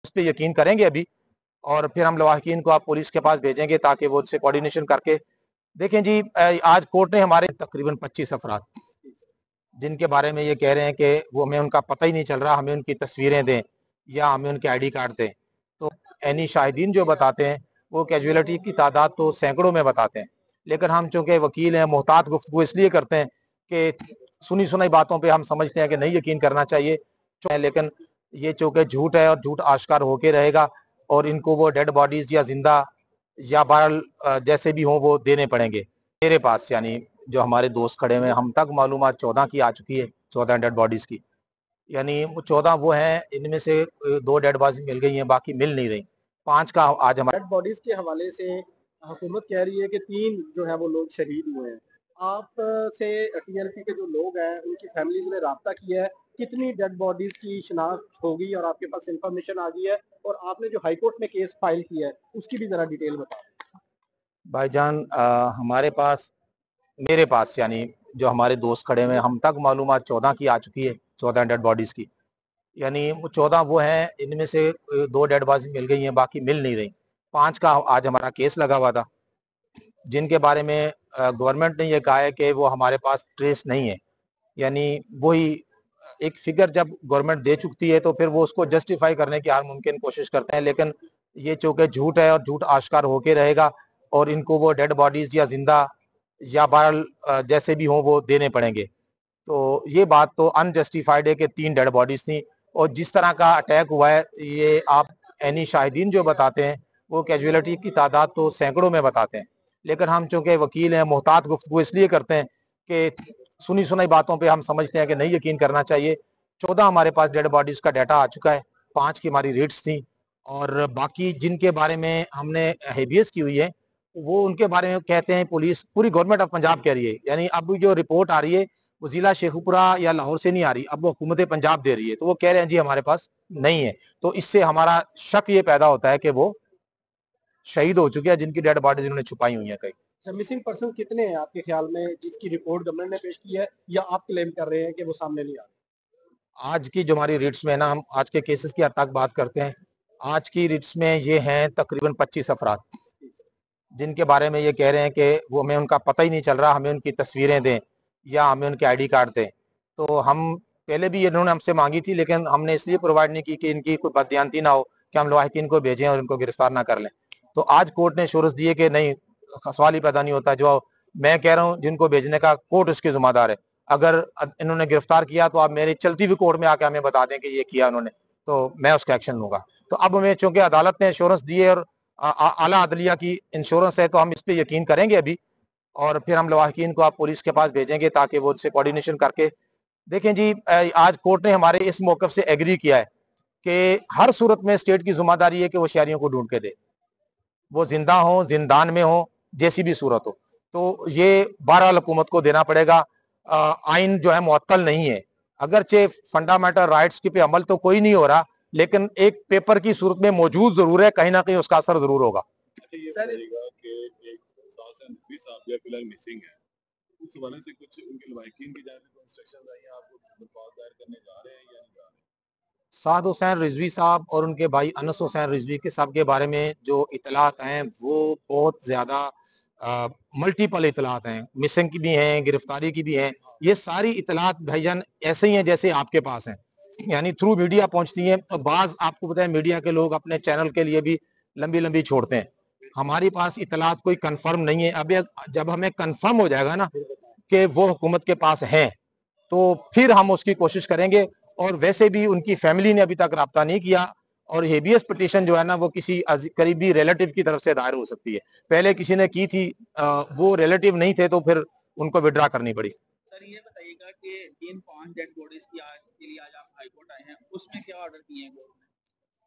इस पे यकीन करेंगे अभी, और फिर हम लवाहकीन को आप पुलिस के पास भेजेंगे ताकि वो उससे कोऑर्डिनेशन करके देखें जी। आज कोर्ट ने हमारे तकरीबन 25 अफराद जिनके बारे में ये कह रहे हैं कि वो हमें उनका पता ही नहीं चल रहा, हमें उनकी तस्वीरें दें या हमें उनके आईडी कार्ड दें। तो एनी शाहिदीन जो बताते हैं वो कैजुअलिटी की तादाद तो सैकड़ों में बताते हैं, लेकिन हम चूंकि वकील हैं मोहतात गुफ्तगू इसलिए करते हैं कि सुनी सुनाई बातों पे हम समझते हैं कि नहीं यकीन करना चाहिए, लेकिन ये चूंकि झूठ है और झूठ आश्कार होके रहेगा और इनको वो डेड बॉडीज या जिंदा या बहरहाल जैसे भी हों वो देने पड़ेंगे। मेरे पास यानी जो हमारे दोस्त खड़े हुए हैं, हम तक मालूमात 14 की आ चुकी है, 14 डेड बॉडीज की, यानी 14 वो हैं, इनमें से 2 डेड बॉडीज मिल गई हैं, बाकी मिल नहीं रही। 5 का आज हमारे डेड बॉडीज के हवाले से हुकूमत कह रही है कि 3 जो है वो लोग शहीद हुए हैं। आप से टीएलपी के जो लोग हैं उनकी फैमिलीज ने राब्ता किया है, कितनी डेड बॉडीज की शिनाख्त होगी और आपके पास इंफॉर्मेशन आ गई है, और आपने जो हाईकोर्ट में केस फाइल किया है उसकी भी जरा डिटेल बताओ। भाईजान हमारे पास मेरे पास यानी जो हमारे दोस्त खड़े हुए हैं, हम तक मालूमात 14 की आ चुकी है, 14 डेड बॉडीज की, यानी 14 वो हैं, इनमें से 2 डेड बॉडीज मिल गई हैं, बाकी मिल नहीं रही। 5 का आज हमारा केस लगा हुआ था, जिनके बारे में गवर्नमेंट ने ये कहा है कि वो हमारे पास ट्रेस नहीं है। यानी वही एक फिगर जब गवर्नमेंट दे चुकती है तो फिर वो उसको जस्टिफाई करने की हर मुमकिन कोशिश करते हैं, लेकिन ये चूंकि झूठ है और झूठ आश्कार होके रहेगा और इनको वो डेड बॉडीज या जिंदा या बहरहाल जैसे भी हों वो देने पड़ेंगे। तो ये बात तो अनजस्टिफाइड है कि 3 डेड बॉडीज थी, और जिस तरह का अटैक हुआ है ये आप एनी शाहिदीन जो बताते हैं वो कैजुअलिटी की तादाद तो सैकड़ों में बताते हैं, लेकिन हम चूंकि वकील हैं मोहतात गुफ्तगू इसलिए करते हैं कि सुनी सुनाई बातों पे हम समझते हैं कि नहीं यकीन करना चाहिए। 14 हमारे पास डेड बॉडीज का डाटा आ चुका है, 5 की हमारी रेट्स थी, और बाकी जिनके बारे में हमने हेबियस की हुई है वो उनके बारे में कहते हैं पुलिस, पूरी गवर्नमेंट ऑफ पंजाब कह रही है, यानी अब जो रिपोर्ट आ रही है वो जिला शेखुपुरा या लाहौर से नहीं आ रही, अब वो हुकूमत पंजाब दे रही है, तो वो कह रहे हैं जी हमारे पास नहीं है। तो इससे हमारा शक ये पैदा होता है कि वो शहीद हो चुके हैं, जिनकी डेड बॉडीज इन्होंने छुपाई हुई है कहीं। मिसिंग पर्सन कितने हैं आपके ख्याल में जिसकी रिपोर्ट गवर्नमेंट ने पेश की है, या आप क्लेम कर रहे हैं कि वो सामने नहीं आ रहे? आज की जो हमारी रिट्स में ना, हम आज के केसेस की हद तक बात करते हैं, आज की रिट्स में ये हैं तकरीबन 25 अफराद जिनके बारे में ये कह रहे हैं कि वो हमें उनका पता ही नहीं चल रहा, हमें उनकी तस्वीरें दें या हमें उनके आईडी कार्ड दें। तो हम पहले भी इन्होंने हमसे मांगी थी, लेकिन हमने इसलिए प्रोवाइड नहीं की कि इनकी कोई बददियानती ना हो कि हम लवाहिकीन को भेजें और इनको गिरफ्तार ना कर लें। तो आज कोर्ट ने एश्योरेंस दिए कि नहीं, सवाल ही पैदा नहीं होता। जो मैं कह रहा हूँ जिनको भेजने का, कोर्ट उसकी जिम्मेदार है। अगर इन्होंने गिरफ्तार किया तो आप मेरे चलती हुई कोर्ट में आके हमें बता दें कि ये किया उन्होंने, तो मैं उसका एक्शन लूंगा। तो अब हमें चूंकि अदालत ने एश्योरेंस दिए और आला अदलिया की इंश्योरेंस है, तो हम इस पे यकीन करेंगे अभी, और फिर हम लवाहकीन को आप पुलिस के पास भेजेंगे ताकि वो उससे कोऑर्डिनेशन करके देखें जी। आज कोर्ट ने हमारे इस मौकफ से एग्री किया है कि हर सूरत में स्टेट की जिम्मेदारी है कि वो शहरियों को ढूंढ के दे, वो जिंदा हो, जिंदान में हो, जैसी भी सूरत हो, तो ये बहरहाल हुकूमत को देना पड़ेगा। आइन जो है मुअत्तल नहीं है, अगरचे फंडामेंटल राइट्स के पे अमल तो कोई नहीं हो रहा, लेकिन एक पेपर की सूरत में मौजूद जरूर है, कहीं ना कहीं उसका असर जरूर होगा। अच्छा, ये बताइएगा कि एक साहब जो फिलहाल मिसिंग है, उस हवाले से कुछ उनके लवाहिकीन की जानिब से इंस्ट्रक्शंस आई हैं, आप दरख्वास्त दायर करने जा रहे हैं या नहीं जा रहे? साद हुसैन रिजवी साहब और उनके भाई अनस हुसैन रिजवी के साहब के बारे में जो इतलात हैं वो बहुत ज़्यादा मल्टीपल इतलात हैं, मिसिंग की भी हैं, गिरफ्तारी की भी हैं। ये सारी इतलात भाईजान ऐसे ही हैं जैसे आपके पास हैं, यानी थ्रू मीडिया पहुंचती हैं। तो बाज़ आपको पता है मीडिया के लोग अपने चैनल के लिए भी लंबी लंबी छोड़ते हैं। हमारे पास इतलात कोई कंफर्म नहीं है। अभी जब हमें कंफर्म हो जाएगा ना कि वो हुकूमत के पास हैं, तो फिर हम उसकी कोशिश करेंगे। और वैसे भी उनकी फैमिली ने अभी तक रब्ता नहीं किया, और हेबियस पिटीशन जो है ना वो किसी करीबी रिलेटिव की तरफ से दायर हो सकती है। पहले किसी ने की थी, वो रिलेटिव नहीं थे, तो फिर उनको विड्रा करनी पड़ी। सर ये बताइएगा कि जिन 5 डेड बॉडीज की आज के लिए आज आप हाईकोर्ट आए हैं, उसमें क्या ऑर्डर दिए हैं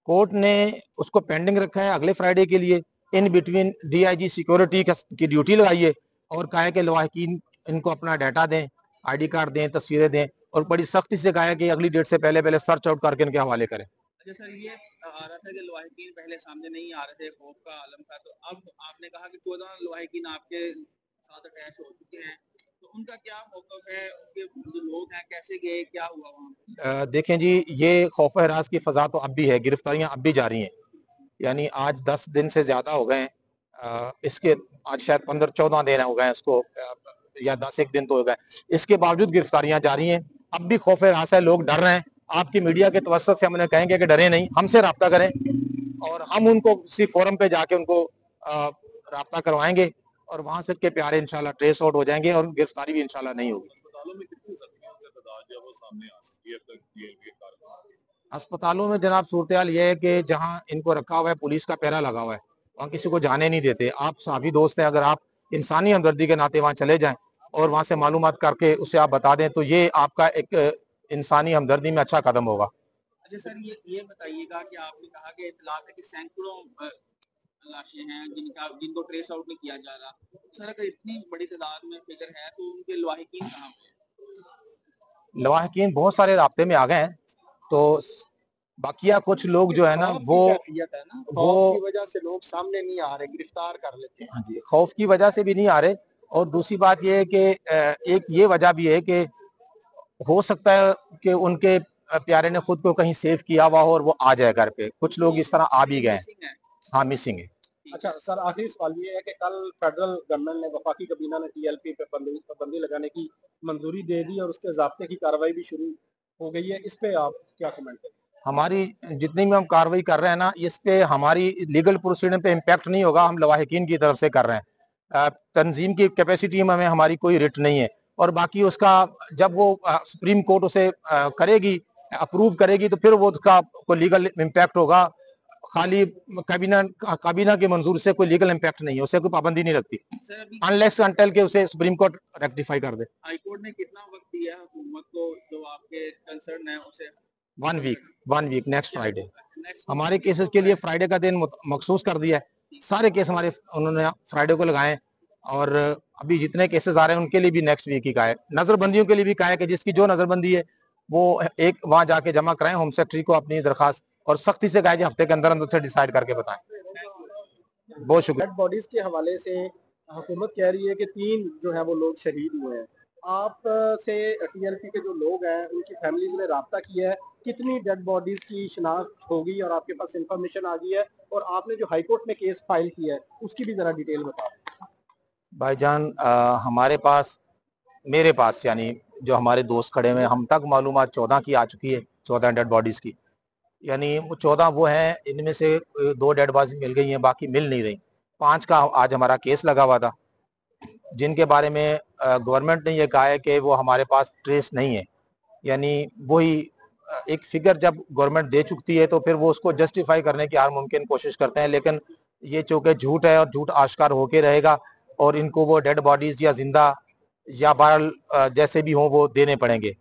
कोर्ट ने उसको पेंडिंग रखा है अगले फ्राइडे के लिए। इन बिटवीन डीआईजी सिक्योरिटी की ड्यूटी लगाई है और कहा है कि लवाहकीन इनको अपना डाटा दें, आईडी कार्ड दें, तस्वीरें दें, और बड़ी सख्ती से कहा है कि अगली डेट से पहले पहले सर्च आउट करके इनके हवाले करें। अच्छा सर, ये आ रहा था कि लवाहिकीन पहले सामने नहीं आ रहे थे, खौफ का आलम था, तो अब आपने कहा कि 14 लवाहिकीन आपके साथ अटैच हो चुके हैं, तो उनका क्या मौक़िफ़ है, उनके जो लोग हैं कैसे गए, क्या हुआ वहाँ? देखें जी, ये खौफ हरास की फ़ज़ा तो अब भी है, गिरफ्तारियां अब भी जारी हैं। यानी आज 10 दिन से ज़्यादा हो गए हैं। इसके आज शायद 15-14 दिन हो गए हैं इसको, या 10 एक दिन तो हो गए। इसके बावजूद गिरफ्तारियां जारी हैं। अब भी खौफ हरास है, लोग डर रहे हैं। आपकी मीडिया के तवज्जुह से हम उन्हें कहेंगे कि डरे नहीं, हमसे राब्ता करें और हम उनको किसी फोरम पे जाके उनको राब्ता करवाएंगे और वहां से के प्यारे इंशाल्लाह ट्रेस आउट हो जाएंगे और गिरफ्तारी भी इंशाल्लाह नहीं होगी। अस्पतालों में कितनी जख्मियों की तादाद जो है वो सामने आ सकती है अब तक DLP कारकुन? अस्पतालों में जनाब सूरत हाल ये है कि जहां इनको रखा हुआ है, पुलिस का पहरा लगा हुआ है, वहाँ किसी को जाने नहीं देते। आप साफी दोस्त हैं, अगर आप इंसानी हमदर्दी के नाते वहाँ चले जाएं और वहाँ से मालूमात करके उसे आप बता दें तो ये आपका एक इंसानी हमदर्दी में अच्छा कदम होगा। अच्छा सर, ये बताइएगा कि आपने कहा कि इत्तलात है कि सैकड़ों लाशें हैं जिनको ट्रेस आउट नहीं किया जा रहा। सर अगर इतनी बड़ी तादाद में फिगर है तो उनके लवाहिकीन कहाँ पे? लवाहकीन बहुत सारे राब्ते में आ गए हैं, तो बाकिया कुछ लोग जो है ना वो कैफियत है ना, खौफ की वजह से लोग सामने नहीं आ रहे, गिरफ्तार कर लेते हैं। हाँ जी, खौफ की वजह से भी नहीं आ रहे। और दूसरी बात ये है कि एक ये वजह भी है कि हो सकता है कि उनके प्यारे ने खुद को कहीं सेव किया हुआ हो और वो आ जाए घर पे। कुछ लोग इस तरह आ भी गए हैं। मिसिंग है। हाँ, मिसिंग है। अच्छा सर, आखिरी सवाल ये है कि कल फेडरल गवर्नमेंट ने, वफाकी काबीना ने TLP पे पाबंदी लगाने की मंजूरी दे दी और उसके ज़ाब्ते की कार्रवाई भी शुरू हो गई है। इस पे आप क्या कमेंट करें? हमारी जितनी भी हम कार्रवाई कर रहे हैं ना, इस पे हमारी लीगल प्रोसीडिंग पे इम्पैक्ट नहीं होगा। हम लवाहिकीन की तरफ से कर रहे हैं। तंजीम की कैपेसिटी में हमारी कोई रिट नहीं है और बाकी उसका जब वो सुप्रीम कोर्ट उसे करेगी, अप्रूव करेगी, तो फिर वो उसका कोई लीगल इम्पैक्ट होगा। खाली काबीना काबीना के मंजूर से कोई लीगल इम्पैक्ट नहीं है, उसे कोई पाबंदी नहीं लगती सर अभी अनलेस अनटिल के उसे सुप्रीम कोर्ट रेक्टिफाई कर दे। हाईकोर्ट ने कितना वक्त दिया है हुकूमत को जो आपके कंसर्न है उसे? 1 वीक नेक्स्ट फ्राइडे। नेक्स्ट हमारे केसेस के लिए फ्राइडे का दिन मखसूस कर दिया है। सारे केस हमारे उन्होंने फ्राइडे को लगाए और अभी जितने केसेस आ रहे हैं उनके लिए भी नेक्स्ट वीक ही कहा है। नजरबंदियों के लिए भी कहा है कि जिसकी जो नजरबंदी है वो एक वहां जाके जमा कराएं होम सेक्रेटरी को अपनी दरखास्त, और सख्ती से कहा है हफ्ते के अंदर अंदर से डिसाइड करके बताएं। बहुत शुक्रिया। डेड बॉडीज के हवाले से हुकूमत कह रही है कि 3 जो है वो लोग शहीद हुए हैं। आप से TLP के जो लोग हैं उनकी फैमिलीज ने राब्ता किया है, कितनी डेड बॉडीज की शिनाख्त होगी और आपके पास इंफॉर्मेशन आ गई है, और आपने जो हाई कोर्ट में केस फाइल किया है उसकी भी जरा डिटेल बताओ। भाईजान, हमारे पास, मेरे पास यानी जो हमारे दोस्त खड़े हुए हैं, हम तक मालूमात 14 की आ चुकी है, 14 डेड बॉडीज की। यानी 14 वो हैं, इनमें से 2 डेड बॉडीज मिल गई हैं, बाकी मिल नहीं रही। 5 का आज हमारा केस लगा हुआ था, जिनके बारे में गवर्नमेंट ने ये कहा है कि वो हमारे पास ट्रेस नहीं है। यानी वही एक फिगर जब गवर्नमेंट दे चुकती है तो फिर वो उसको जस्टिफाई करने की हर मुमकिन कोशिश करते हैं, लेकिन ये चूंकि झूठ है और झूठ आश्कार होके रहेगा और इनको वो डेड बॉडीज या जिंदा या बहरहाल जैसे भी हों वो देने पड़ेंगे।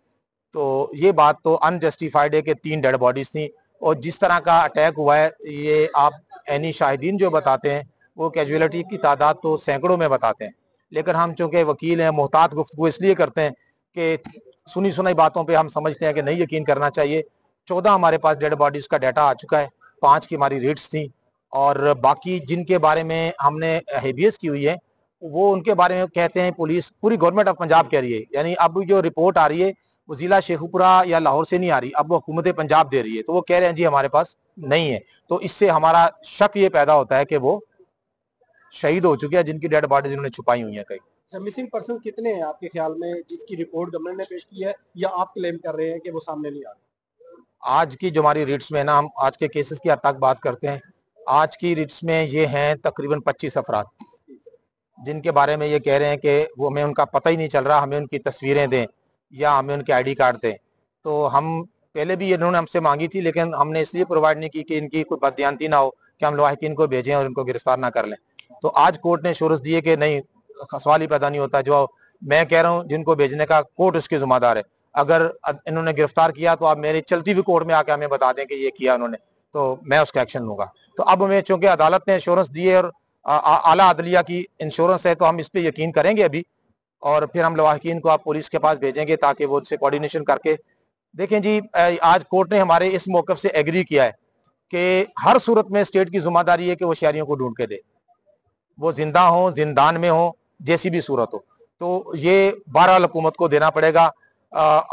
तो ये बात तो अनजस्टिफाइड है कि 3 डेड बॉडीज थी। और जिस तरह का अटैक हुआ है, ये आप एनी शाहिदीन जो बताते हैं वो कैजुअलिटी की तादाद तो सैकड़ों में बताते हैं, लेकिन हम चूंकि वकील हैं, मोहतात गुफ्तगू इसलिए करते हैं कि सुनी सुनाई बातों पे हम समझते हैं कि नहीं यकीन करना चाहिए। 14 हमारे पास डेड बॉडीज का डाटा आ चुका है, 5 की हमारी रेट्स थी और बाकी जिनके बारे में हमने हेबियस की हुई है वो उनके बारे में कहते हैं पुलिस, पूरी गवर्नमेंट ऑफ पंजाब कह रही है। यानी अब जो रिपोर्ट आ रही है वो जिला शेखुपुरा या लाहौर से नहीं आ रही, अब वो हुकूमत पंजाब दे रही है, तो वो कह रहे हैं जी हमारे पास नहीं है। तो इससे हमारा शक ये पैदा होता है कि वो शहीद हो चुके हैं, जिनकी डेड बॉडीज इन्होंने छुपाई हुई है कहीं। मिसिंग पर्सन कितने हैं आपके ख्याल में, जिसकी रिपोर्ट गवर्नमेंट ने पेश की है, या आप क्लेम कर रहे हैं कि वो सामने नहीं आ रहे? आज की जो हमारी रिट्स में ना, हम आज के केसेस की हद तक बात करते हैं। आज की रिट्स में ये हैं तकरीबन 25 अफराद, जिनके बारे में ये कह रहे हैं कि वो हमें उनका पता ही नहीं चल रहा, हमें उनकी तस्वीरें दें या हमें उनके ID कार्ड दें। तो हम पहले भी इन्होंने हमसे मांगी थी, लेकिन हमने इसलिए प्रोवाइड नहीं की कि इनकी कोई बददियानती ना हो कि हम लवाहिकीन को भेजें और इनको गिरफ्तार ना कर लें। तो आज कोर्ट ने एश्योरेंस दी है कि नहीं, सवाल ही पैदा नहीं होता। जो मैं कह रहा हूँ जिनको भेजने का, कोर्ट उसके जिम्मेदार है। अगर इन्होंने गिरफ्तार किया तो आप मेरी चलती हुई कोर्ट में आके हमें बता दें कि ये किया उन्होंने, तो मैं उसका एक्शन लूंगा। तो अब हमें चूंकि अदालत ने एश्योरेंस दी है और आला अदलिया की इंश्योरेंस है, तो हम इस पे यकीन करेंगे अभी, और फिर हम लवाहिकीन को आप पुलिस के पास भेजेंगे ताकि वो उससे कोऑर्डिनेशन करके देखें। जी, आज कोर्ट ने हमारे इस मौकफ से एग्री किया है कि हर सूरत में स्टेट की जिम्मेदारी है कि वो शहरियों को ढूंढ के दे, वो जिंदा हो, जिंदान में हो, जैसी भी सूरत हो। तो ये बहरहाल हुकूमत को देना पड़ेगा।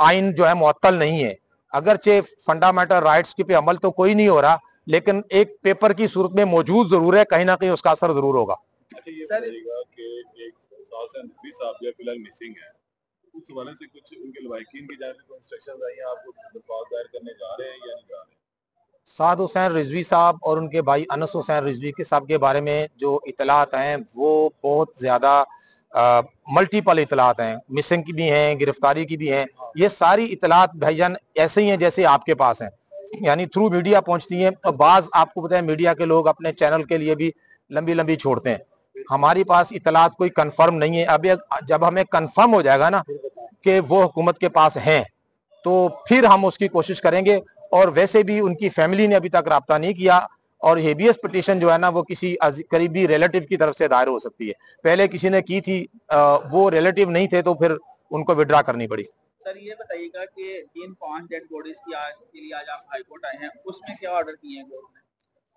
आइन जो है मुअत्तल नहीं है, अगरचे फंडामेंटल राइट्स के पे अमल तो कोई नहीं हो रहा, लेकिन एक पेपर की सूरत में मौजूद जरूर है, कहीं ना कहीं उसका असर जरूर होगा। अच्छा, ये बताइएगा कि एक साहब जो फिलहाल मिसिंग है, उस हवाले से कुछ उनके लवाहिकीन की जानिब से इंस्ट्रक्शंस आई हैं, आप दरख्वास्त दायर करने जा रहे हैं या नहीं जा रहे? साद हुसैन रिजवी साहब और उनके भाई अनस हुसैन रिजवी के साहब के बारे में जो इतलात हैं वो बहुत ज़्यादा मल्टीपल इतलात हैं, मिसिंग की भी हैं, गिरफ्तारी की भी हैं। ये सारी इतलात भाईजान ऐसे ही हैं जैसे आपके पास हैं, यानी थ्रू मीडिया पहुंचती हैं। और बाज़ आपको पता है मीडिया के लोग अपने चैनल के लिए भी लंबी लंबी छोड़ते हैं। हमारे पास इतलात कोई कंफर्म नहीं है। अभी जब हमें कंफर्म हो जाएगा ना कि वो हुकूमत के पास हैं, तो फिर हम उसकी कोशिश करेंगे। और वैसे भी उनकी फैमिली ने अभी तक राब्ता नहीं किया, और हेबियस पिटीशन जो है ना वो किसी करीबी रिलेटिव की तरफ से दायर हो सकती है। पहले किसी ने की थी, वो रिलेटिव नहीं थे, तो फिर उनको विड्रा करनी पड़ी। सर ये बताइएगा कि जिन 5 डेड बॉडीज की आज के लिए आज आप हाईकोर्ट आए हैं, उसमें क्या ऑर्डर किए हैं कोर्ट ने?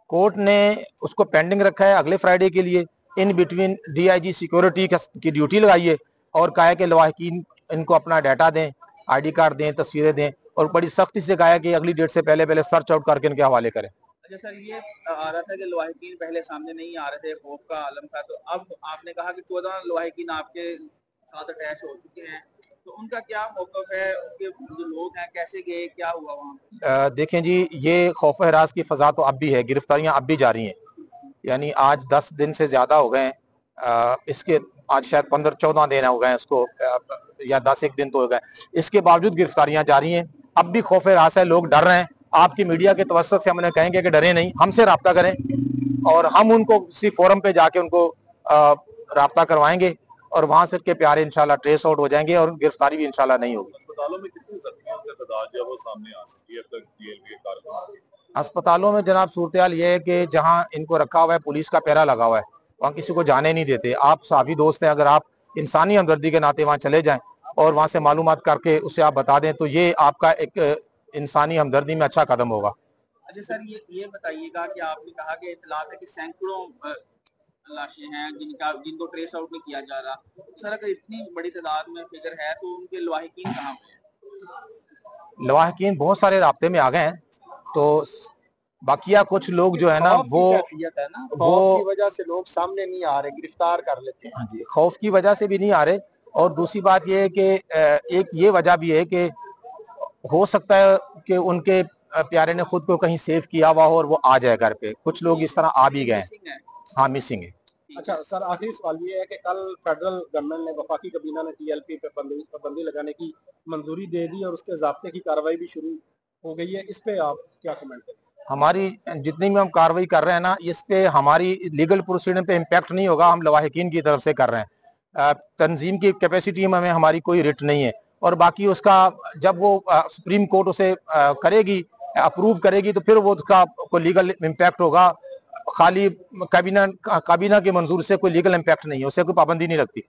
कोर्ट ने उसको पेंडिंग रखा है अगले फ्राइडे के लिए। इन बिटवीन डीआईजी सिक्योरिटी की ड्यूटी लगाई है और कहा है कि लवाहिकीन इनको अपना डाटा दें, आईडी कार्ड दें, तस्वीरें दें, और बड़ी सख्ती से कहा है कि अगली डेट से पहले पहले सर्च आउट करके इनके हवाले करें। अच्छा सर, ये आ रहा था कि लवाहिकीन पहले सामने नहीं आ रहे थे, खौफ का आलम था, तो अब आपने कहा कि 14 लवाहिकीन आपके साथ अटैच हो चुके हैं, तो उनका क्या मौकफ है? उनके जो लोग हैं कैसे गए, क्या हुआ वहाँ? देखें जी, ये खौफ हरास की फजा तो अब भी है, गिरफ्तारियां अब भी जारी हैं। यानी आज 10 दिन से ज्यादा हो गए हैं, इसके आज शायद 15-14 दिन हो गए इसको, या 10 एक दिन तो हो गए। इसके बावजूद गिरफ्तारियां जारी हैं, अब भी खौफ हरास है, लोग डर रहे हैं। आपकी मीडिया के तवस्सुत से हमने कहेंगे कि डरे नहीं, हमसे रब्ता करें और हम उनको किसी फोरम पे जाके उनको रब्ता करवाएंगे, और वहां से के प्यारे इंशाल्लाह ट्रेस आउट हो जाएंगे और गिरफ्तारी भी इंशाल्लाह नहीं होगी। अस्पतालों में कितनी जख्मियों की तादाद जो है वो सामने आ सकती है अब तक DLP के कारकुन? अस्पतालों में जनाब सूरत हाल ये है कि जहाँ इनको रखा हुआ है, पुलिस का पहरा लगा हुआ है, वहाँ किसी को जाने नहीं देते। आप साफी दोस्त हैं, अगर आप इंसानी हमदर्दी के नाते वहाँ चले जाएं और वहाँ से मालूमात करके उसे आप बता दें, तो ये आपका एक इंसानी हमदर्दी में अच्छा कदम होगा। अच्छा सर, ये बताइएगा कि आपने कहा कि इतलात है कि सैकड़ों लाशें हैं जिनको ट्रेस आउट नहीं किया जा रहा। सर अगर इतनी बड़ी तादाद में फिगर है तो उनके लवाहिकीन कहाँ पे हैं? लवाहिकीन बहुत सारे राब्ते में आ गए हैं, तो बाकिया कुछ लोग जो है ना वो है ना, खौफ की वजह से लोग सामने नहीं आ रहे, गिरफ्तार कर लेते हैं। हाँ जी, खौफ की वजह से भी नहीं आ रहे। और दूसरी बात यह है कि एक ये वजह भी है कि हो सकता है कि उनके प्यारे ने खुद को कहीं सेव किया हुआ हो और वो आ जाए घर पे। कुछ लोग इस तरह आ भी गए। हाँ, मिसिंग है। अच्छा सर, आखिरी सवाल ये है कि कल फेडरल गवर्नमेंट ने, वफाकी काबीना ने TLP पे पाबंदी लगाने की मंजूरी दे दी और उसके ज़ाब्ते की कार्रवाई भी शुरू हो गई है। इस पे आप क्या कमेंट करें? हमारी जितनी भी हम कार्रवाई कर रहे हैं ना, इस पे हमारी लीगल प्रोसीडिंग पे इम्पैक्ट नहीं होगा, हम लवाहिकीन की तरफ से कर रहे हैं। तंजीम की कैपेसिटी में हमारी कोई रिट नहीं है, और बाकी उसका जब वो सुप्रीम कोर्ट उसे करेगी, अप्रूव करेगी, तो फिर वो उसका कोई लीगल इम्पैक्ट होगा। खाली काबीना की मंजूर से कोई लीगल इम्पैक्ट नहीं है, उससे कोई पाबंदी नहीं लगती,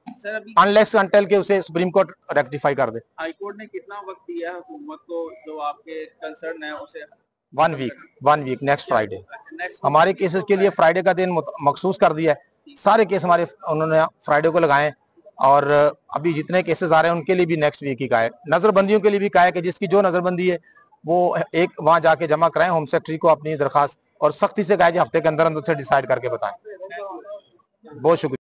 अनलेस अनटिल के उसे सुप्रीम कोर्ट रेक्टिफाई कर दे। हाई कोर्ट ने कितना वक्त दिया है हुकूमत को जो आपके कंसर्न है उसे? 1 वीक, नेक्स्ट फ्राइडे। हमारे केसेस के लिए फ्राइडे का दिन मखसूस कर दिया है। सारे केस हमारे उन्होंने फ्राइडे को लगाए, और अभी जितने केसेस आ रहे हैं उनके लिए भी नेक्स्ट वीक ही का है। नजरबंदियों के लिए भी कहा है कि जिसकी जो नजरबंदी है वो एक वहां जाके जमा कराएं, होम सेक्रेटरी को अपनी दरखास्त, और सख्ती से कहा है हफ्ते के अंदर अंदर से डिसाइड करके बताएं। बहुत शुक्रिया।